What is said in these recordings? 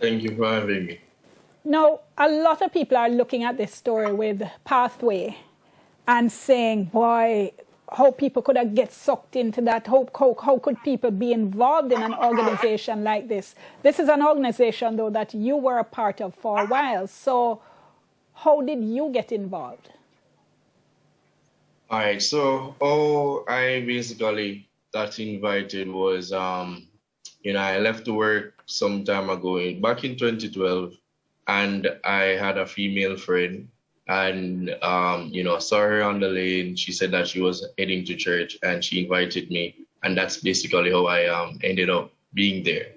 Thank you for having me. Now, a lot of people are looking at this story with Pathway and saying, boy, how people could have get sucked into that. How could people be involved in an organization like this? This is an organization, though, that you were a part of for a while. So how did you get involved? All right, so all I basically got invited was, I left to work some time ago, back in 2012, and I had a female friend, and saw her on the lane. She said that she was heading to church, and she invited me, and that's basically how I ended up being there.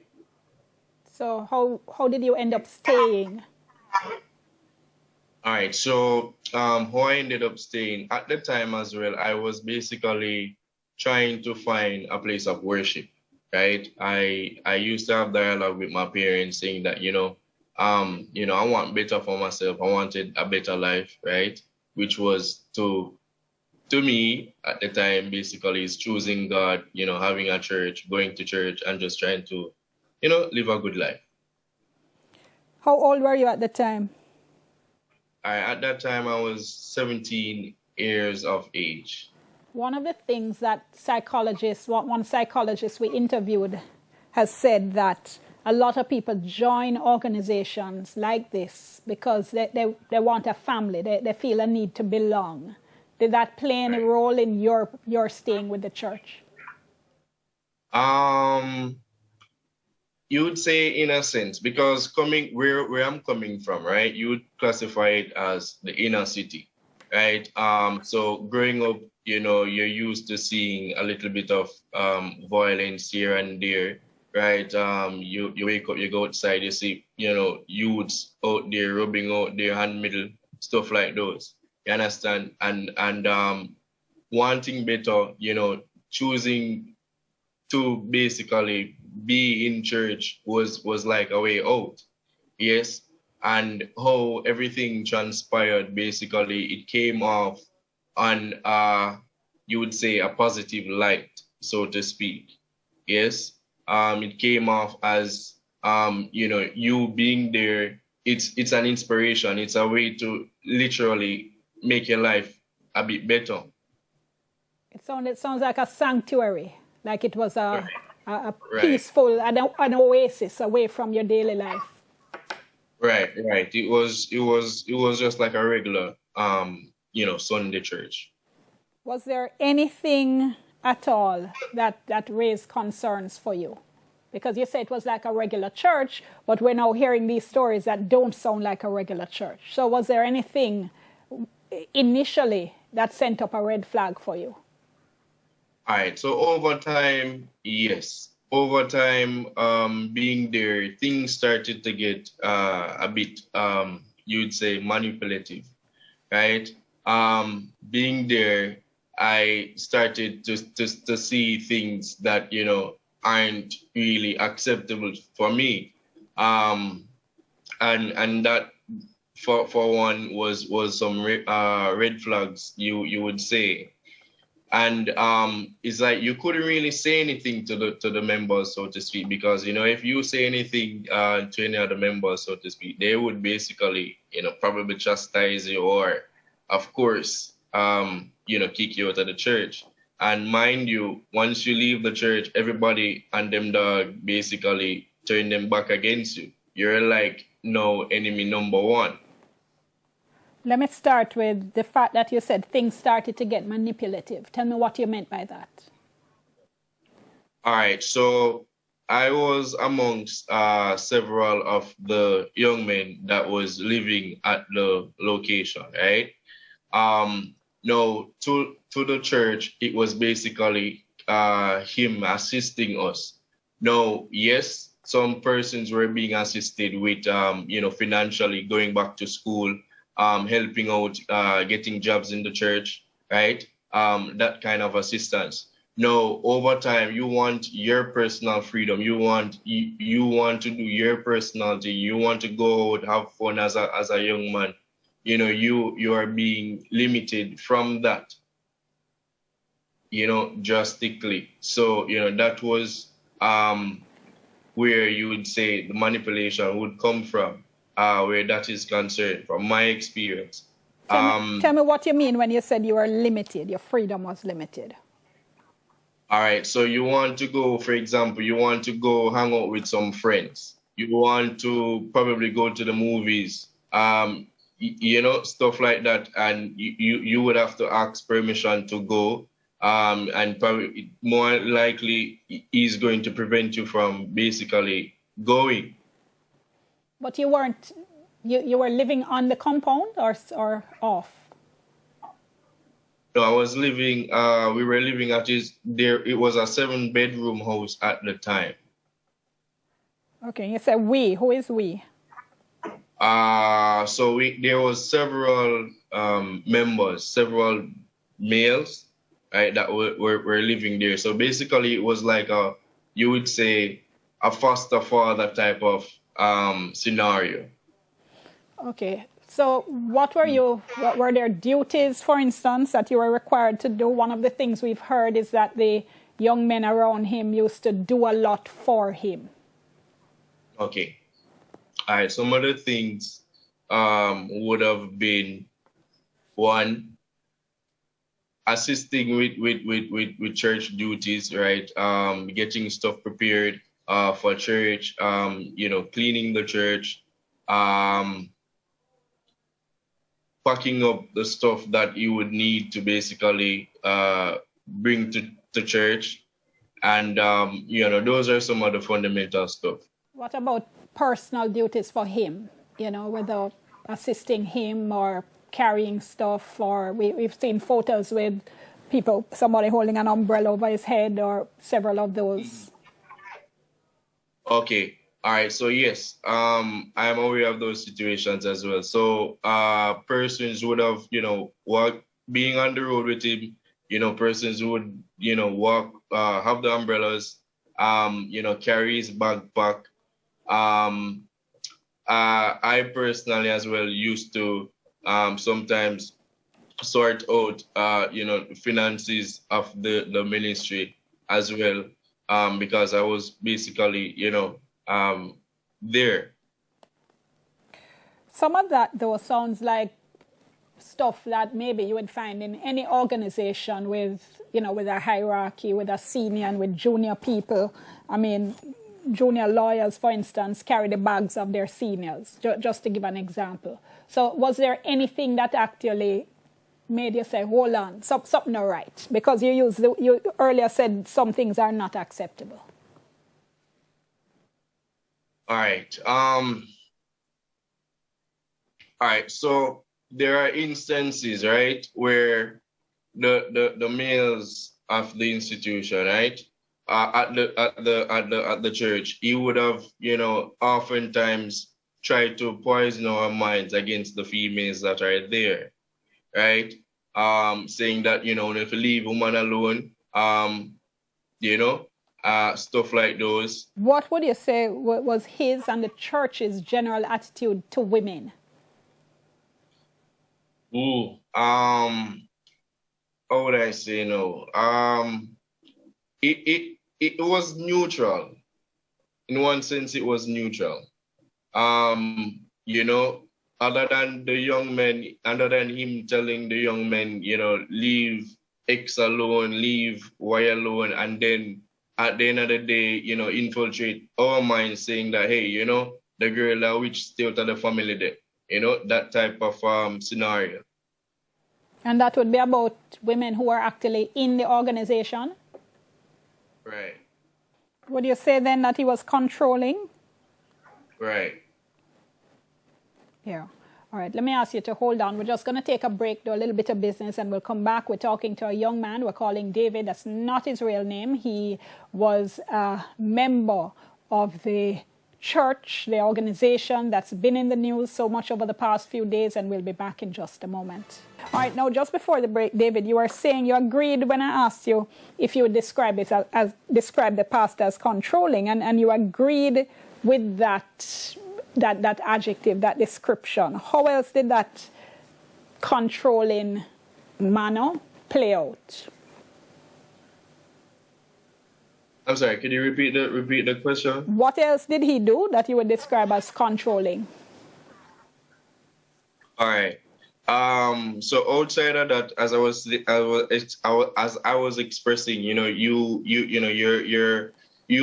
So how did you end up staying? All right, so how I ended up staying at the time as well, I was basically trying to find a place of worship, right? I used to have dialogue with my parents saying that, I want better for myself. I wanted a better life, right? Which was to me at the time, basically is choosing God, having a church, going to church and just trying to, live a good life. How old were you at the time? At that time, I was 17 years of age. One of the things that one psychologist we interviewed has said that a lot of people join organizations like this because they want a family. They feel a need to belong. Did that play any role in your staying with the church? You would say in a sense, because where I'm coming from, right, you would classify it as the inner city, right? So growing up, you're used to seeing a little bit of violence here and there, right? You wake up, you go outside, you see, youths out there rubbing out their hand middle, stuff like those. You understand? And wanting better, choosing to basically be in church was like a way out. Yes. And how everything transpired, basically, it came off on, you would say, a positive light, so to speak. Yes. It came off as, you being there, it's an inspiration. It's a way to literally make your life a bit better. It sounds like a sanctuary, like it was a peaceful, an oasis away from your daily life. Right. It was just like a regular, Sunday church. Was there anything at all that raised concerns for you? Because you say it was like a regular church, but we're now hearing these stories that don't sound like a regular church. So was there anything initially that sent up a red flag for you? All right. So over time, yes. Over time, being there, things started to get a bit, you'd say, manipulative, right? Being there, I started to see things that, aren't really acceptable for me. And that, for one, was some red flags, you would say. And it's like you couldn't really say anything to the members, so to speak, because if you say anything to any other members, so to speak, they would basically probably chastise you, or of course kick you out of the church. And mind you, once you leave the church, everybody and them dog basically turn them back against you. You're like no enemy number one. Let me start with the fact that you said things started to get manipulative. Tell me what you meant by that. All right. So I was amongst several of the young men that was living at the location, right? No, to the church, it was basically him assisting us. No, yes, some persons were being assisted with, financially going back to school, helping out, getting jobs in the church, right? That kind of assistance. No, over time, you want your personal freedom. You want to do your personality. You want to go out, have fun as a young man. You are being limited from that, drastically. So, that was where you would say the manipulation would come from, where that is concerned, from my experience. Tell me what you mean when you said you were limited, your freedom was limited. All right, so you want to go, for example, you want to go hang out with some friends. You want to probably go to the movies, you know, stuff like that. And you would have to ask permission to go. And probably more likely is going to prevent you from basically going. But you weren't, you were living on the compound or off? No, I was living, we were living at it was a 7-bedroom house at the time. Okay, you said we, who is we? So there was several members, several males, right, that were living there. So basically it was like you would say a foster father type of scenario. Okay. So what were their duties, for instance, that you were required to do? One of the things we've heard is that the young men around him used to do a lot for him. Okay. All right. Some of the things would have been, one, assisting with church duties, right? Getting stuff prepared for church, you know, cleaning the church, packing up the stuff that you would need to basically bring to church. And, you know, those are some of the fundamental stuff. What about personal duties for him, you know, whether assisting him or carrying stuff, or we've seen photos with people, somebody holding an umbrella over his head or several of those. Okay. All right, so yes, I am aware of those situations as well. So persons would have, you know, being on the road with him, you know, persons would, you know, have the umbrellas, you know, carry his backpack. I personally as well used to sometimes sort out, you know, finances of the ministry as well, because I was basically, you know, there. Some of that, though, sounds like stuff that maybe you would find in any organization with, you know, with a hierarchy, with a senior and with junior people. I mean, junior lawyers, for instance, carry the bags of their seniors, just to give an example. So was there anything that actually made you say, hold on, something not right? Because you earlier said some things are not acceptable. All right. All right. So there are instances, right, where the males of the institution, right, at the church, he would have, you know, oftentimes tried to poison our minds against the females that are there, right? Saying that, you know, if you leave woman alone, you know. Stuff like those. What would you say was his and the church's general attitude to women? Ooh, how would I say no? It was neutral. In one sense, it was neutral. You know, other than him telling the young men, you know, leave X alone, leave Y alone, and then at the end of the day, you know, infiltrate our minds saying that, hey, you know, the girl which stay out of the family there, you know, that type of scenario. And that would be about women who are actually in the organization? Right. Would you say then that he was controlling? Right. Yeah. All right, let me ask you to hold on. We're just going to take a break, do a little bit of business, and we'll come back. We're talking to a young man we're calling David. That's not his real name. He was a member of the church, the organization that's been in the news so much over the past few days, and we'll be back in just a moment. All right, now just before the break, David, you were saying you agreed when I asked you if you would describe it as describe the pastor as controlling, and you agreed with that adjective, that description. How else did that controlling manner play out? I'm sorry, could you repeat the question? What else did he do that you would describe as controlling? All right. So outside of that, as I was expressing, you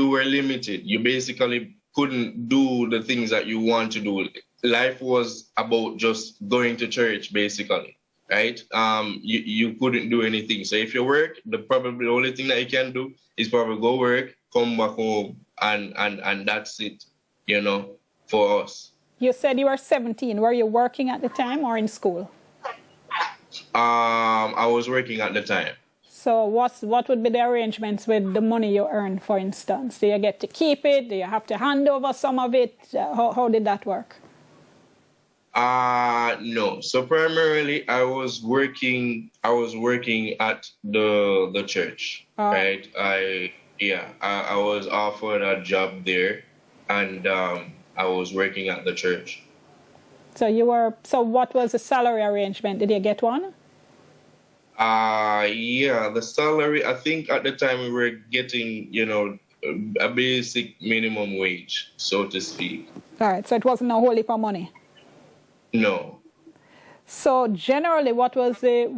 were limited. You basically couldn't do the things that you want to do. Life was about just going to church, basically, right? You couldn't do anything. So if you work, probably the only thing that you can do is probably go work, come back home, and that's it, for us. You said you were 17. Were you working at the time or in school? I was working at the time. So what would be the arrangements with the money you earn, for instance? Do you get to keep it? Do you have to hand over some of it? How did that work? No. So primarily I was working at the church, right? I was offered a job there, and I was working at the church. So what was the salary arrangement? Did you get one? Yeah, the salary, I think at the time we were getting, a basic minimum wage, so to speak. All right, so it wasn't a whole heap of money? No. So generally, what was the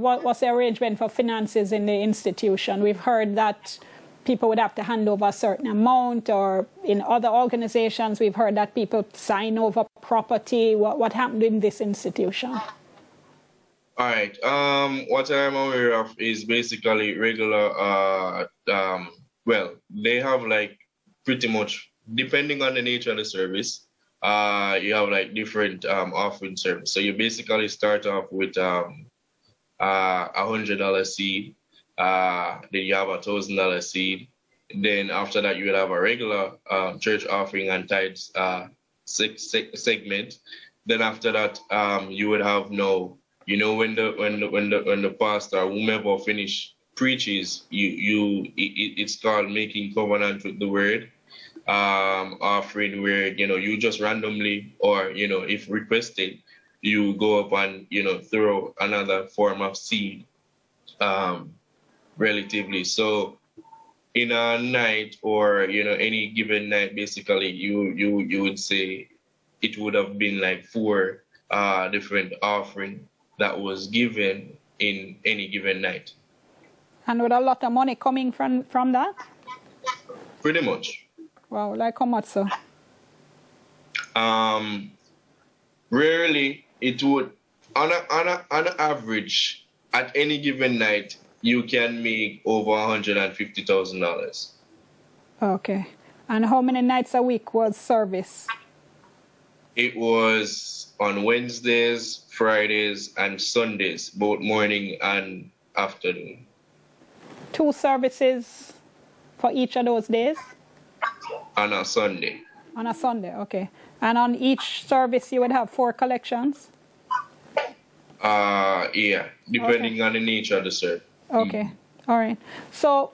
arrangement for finances in the institution? We've heard that people would have to hand over a certain amount, or in other organizations, we've heard that people sign over property. What happened in this institution? All right. What I'm aware of is basically regular, well, they have like pretty much, depending on the nature of the service, you have like different offering service. So you basically start off with $100 seed. Then you have $1,000 seed. Then after that, you would have a regular church offering and tithes segment. Then after that, you would have when the pastor or whomever finish preaches, it's called making covenant with the word offering, where you just randomly, or if requested, you go up and throw another form of seed. Relatively. So in a night, or any given night, basically you would say it would have been like 4 different offering that was given in any given night. And with a lot of money coming from that? Pretty much. Wow, like how much, so? Rarely it would, on an average, at any given night, you can make over $150,000. Okay. And how many nights a week was service? It was on Wednesdays, Fridays, and Sundays, both morning and afternoon. 2 services for each of those days? On a Sunday. On a Sunday, okay. And on each service you would have 4 collections? Yeah, depending on the nature of the service. Okay, all right. So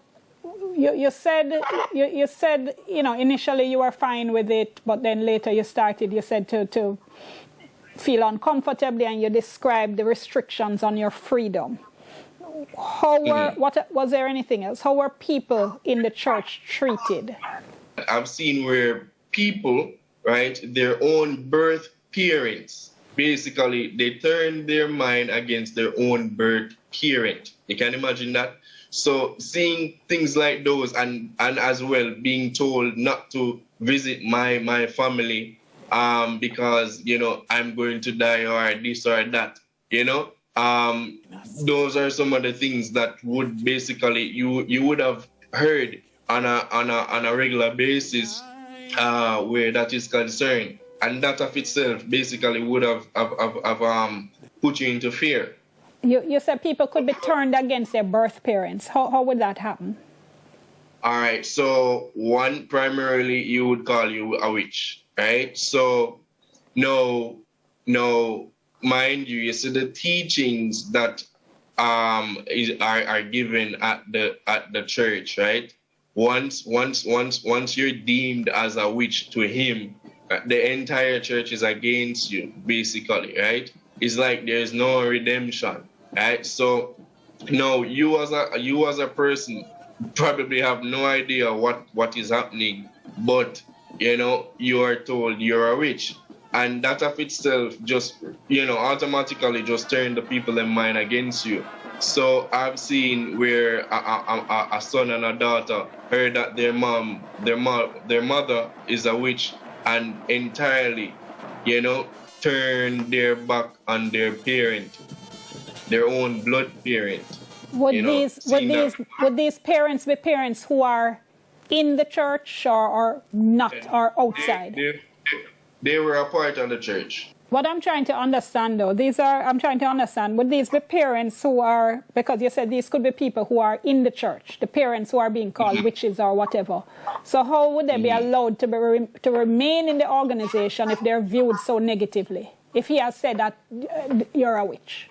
you said initially you were fine with it, but then later you said to feel uncomfortably, and you described the restrictions on your freedom. Was there anything else? How were people in the church treated? I've seen where people, right, their own birth parents, basically they turn their mind against their own birth parent. You can imagine that? So seeing things like those, and as well being told not to visit my family because I'm going to die, or this or that, those are some of the things that would basically you would have heard on a regular basis where that is concerned, and that of itself basically would have put you into fear. You said people could be turned against their birth parents. How would that happen? All right. So one, primarily, you would call you a witch, right? So no, mind you see the teachings that are given at the church, right? Once you're deemed as a witch to him, the entire church is against you, basically, right? It's like there's no redemption, right? So no, you as a person, probably have no idea what is happening, but you know, you are told you're a witch. And that of itself just, you know, automatically just turn the people in mind against you. So I've seen where a son and a daughter heard that their mother is a witch, and entirely, you know, turn their back on their parent, their own blood parent. Would You know, would these parents be parents who are in the church or not, or outside? They were a part of the church. What I'm trying to understand, though, I'm trying to understand, would these be parents who are, because you said these could be people who are in the church, the parents who are being called witches or whatever. So how would they be allowed to remain in the organization if they're viewed so negatively? If he has said that you're a witch,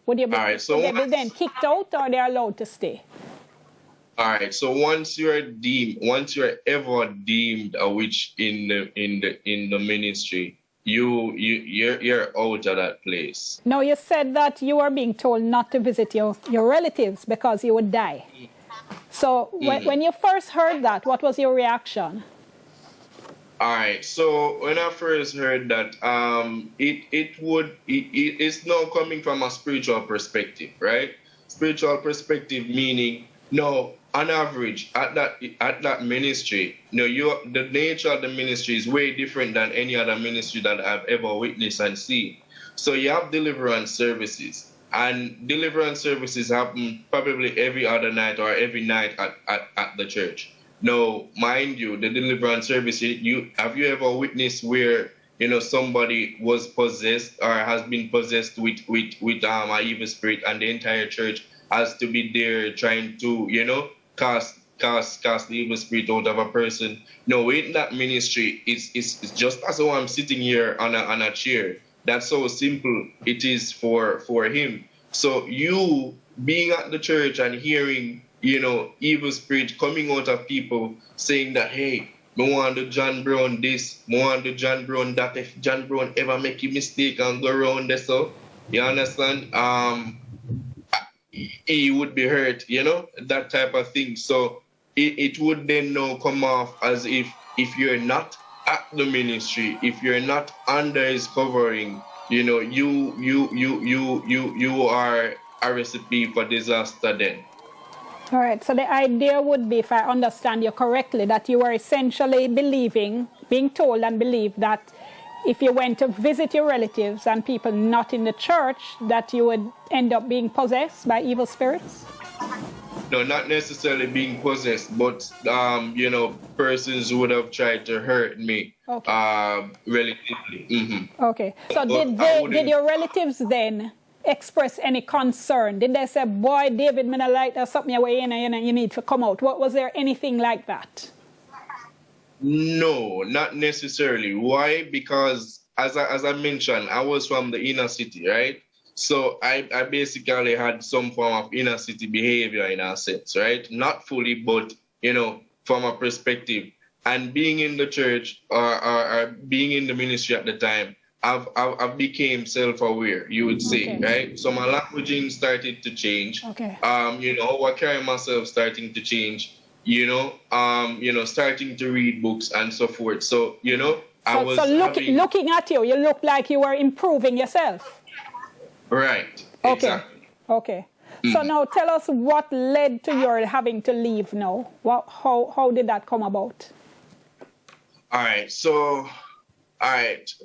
would they be then kicked out, or they're allowed to stay? All right. So once you're ever deemed a witch in the ministry, you're out of that place. No, you said that you were being told not to visit your relatives because you would die. So when you first heard that, what was your reaction? All right. So when I first heard that, it's now coming from a spiritual perspective, right? Spiritual perspective meaning, no, on average, at that ministry, the nature of the ministry is way different than any other ministry that I've ever witnessed and seen. So you have deliverance services, and deliverance services happen probably every other night or every night at the church. Now, mind you, the deliverance service, have you ever witnessed where, you know, somebody was possessed or has been possessed with an evil spirit, and the entire church has to be there trying to, you know, cast the evil spirit out of a person? No, in that ministry, it's just as though I'm sitting here on a chair. That's how simple it is for him. So you being at the church and hearing, you know, evil spirit coming out of people saying that, hey, I want to John Brown this, I want to John Brown that. If John Brown ever make a mistake and go around there, so you understand? He would be hurt, you know, that type of thing. So it would then now come off as if you're not at the ministry, if you're not under his covering, you know, you are a recipe for disaster then. All right, so the idea would be, if I understand you correctly, that you were essentially being told and believed that if you went to visit your relatives and people not in the church, that you would end up being possessed by evil spirits? No, not necessarily being possessed, but, you know, persons would have tried to hurt me, okay, relatively. Mm-hmm. Okay, so did your relatives then express any concern? Did they say, boy, David, me not like that, something away in and you need to come out? Was there anything like that? No, not necessarily. Why? Because as I mentioned, I was from the inner city, right? So I basically had some form of inner city behavior in a sense, right? Not fully, but, you know, from a perspective. And being in the church or being in the ministry at the time, I became self-aware, you would say, okay, right? So my languaging started to change. Okay. You know, how I carry myself starting to change. You know, starting to read books and so forth. So, you know, looking at you, you look like you were improving yourself. Right. Okay. Exactly. Okay. So now tell us what led to your having to leave now. How did that come about? All right. So,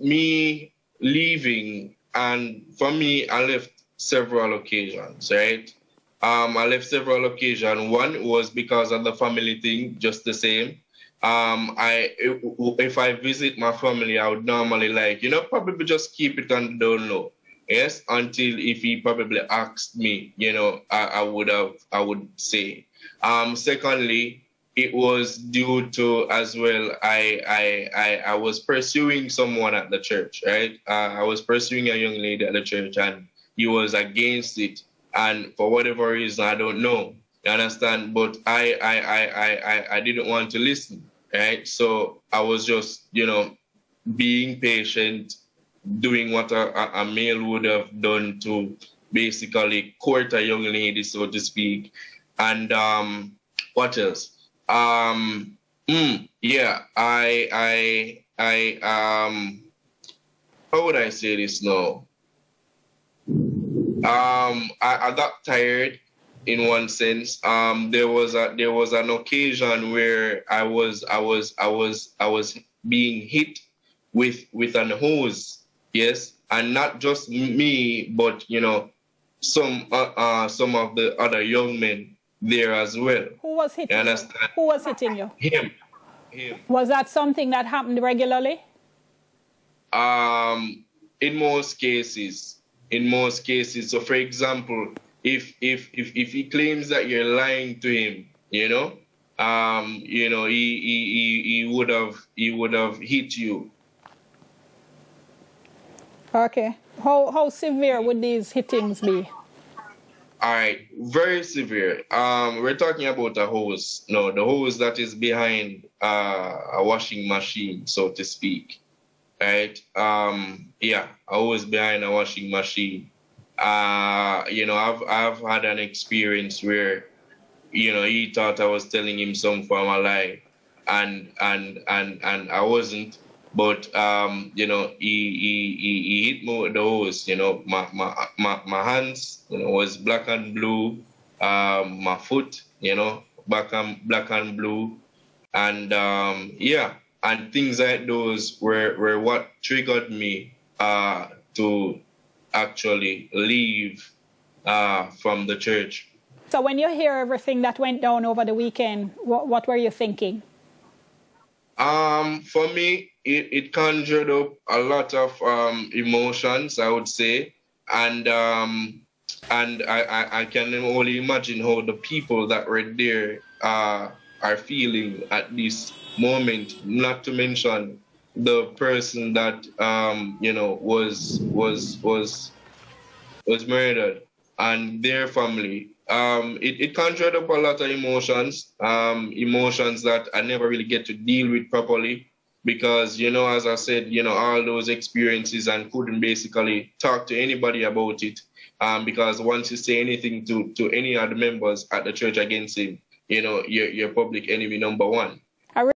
me leaving, and for me, I left several occasions, right? I left several occasions. One was because of the family thing, just the same. If I visit my family, I would normally probably just keep it on the down low. Yes, until if he probably asked me, I would say. Secondly, it was due to as well, I was pursuing someone at the church, right? I was pursuing a young lady at the church, and he was against it. And for whatever reason, I don't know, you understand? But I didn't want to listen, right? So I was just, being patient, doing what a male would have done to basically court a young lady, so to speak. And What else? Yeah, how would I say this now? I got tired in one sense. There was an occasion where I was being hit with an hose, yes, and not just me, but some of the other young men there as well. Who was hitting You you? understand? Who was hitting you? Him. Was that something that happened regularly? In most cases. So, for example, if he claims that you're lying to him, he would have hit you. Okay. How severe would these hittings be? All right, very severe. We're talking about a hose. No, the hose that is behind a washing machine, so to speak. Right? Yeah, a hose behind a washing machine. I've had an experience where, he thought I was telling him some form of lie, and I wasn't. But he hit me with the hose. My hands, was black and blue. My foot, black and blue, and yeah, and things like those were what triggered me to actually leave from the church. So when you hear everything that went down over the weekend, what were you thinking? For me, it conjured up a lot of emotions, I would say, and I can only imagine how the people that were there are feeling at this moment. Not to mention the person that was murdered and their family. It conjured up a lot of emotions, emotions that I never really get to deal with properly because, as I said, all those experiences and couldn't basically talk to anybody about it because once you say anything to any other members at the church against him, you're public enemy number one.